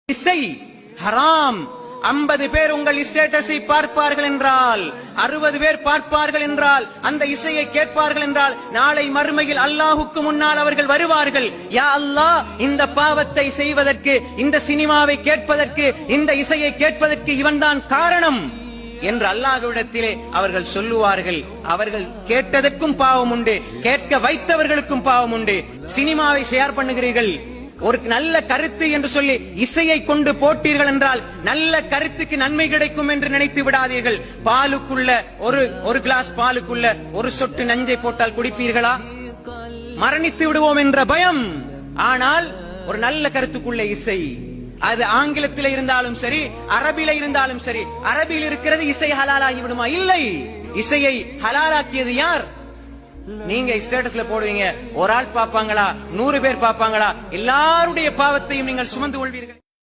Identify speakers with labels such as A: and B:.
A: இசை ஹராம். 50 பேர் உங்கள் ஸ்டேட்டஸை பார்ப்பார்கள் என்றால், 60 பேர் பார்ப்பார்கள் என்றால், அந்த இசையை கேட்பார்கள் என்றால், நாளை மறுமையில் அல்லாஹுக்கு முன்னால் அவர்கள் வருவார்கள். யா அல்லாஹ், இந்த பாவத்தை செய்வதற்கு, இந்த சினிமாவை கேட்பதற்கு, இந்த இசையை கேட்பதற்கு இவன்தான் காரணம் என்று அல்லாஹ்விடத்திலே அவர்கள் சொல்லுவார்கள். அவர்கள் கேட்டதற்கும் பாவம் உண்டு, கேட்க வைத்தவர்களுக்கும் பாவம் உண்டு. சினிமாவை ஷேர் பண்ணுகிறீர்கள், ஒரு நல்ல கருத்து என்று சொல்லி இசையை கொண்டு போட்டீர்கள் என்றால் நல்ல கருத்துக்கு நன்மை கிடைக்கும் என்று நினைத்து விடாதீர்கள். பாலுக்குள்ள ஒரு கிளாஸ் பாலுக்குள்ள ஒரு சொட்டு நஞ்சை போட்டால் குடிப்பீர்களா? மரணித்து விடுவோம் என்ற பயம். ஆனால் ஒரு நல்ல கருத்துக்குள்ள இசை, அது ஆங்கிலத்தில் இருந்தாலும் சரி, அரபில இருந்தாலும் சரி, அரபியில் இருக்கிறது இசை ஹலாலாகி விடுமா? இல்லை. இசையை ஹலாலாக்கியது யார்? நீங்க ஸ்டேட்டஸ்ல போடுவீங்க, ஒரு ஆள் பாப்பாங்களா, 100 பேர் பாப்பாங்களா? எல்லாருடைய பாவத்தையும் நீங்கள் சுமந்து கொள்வீர்கள்.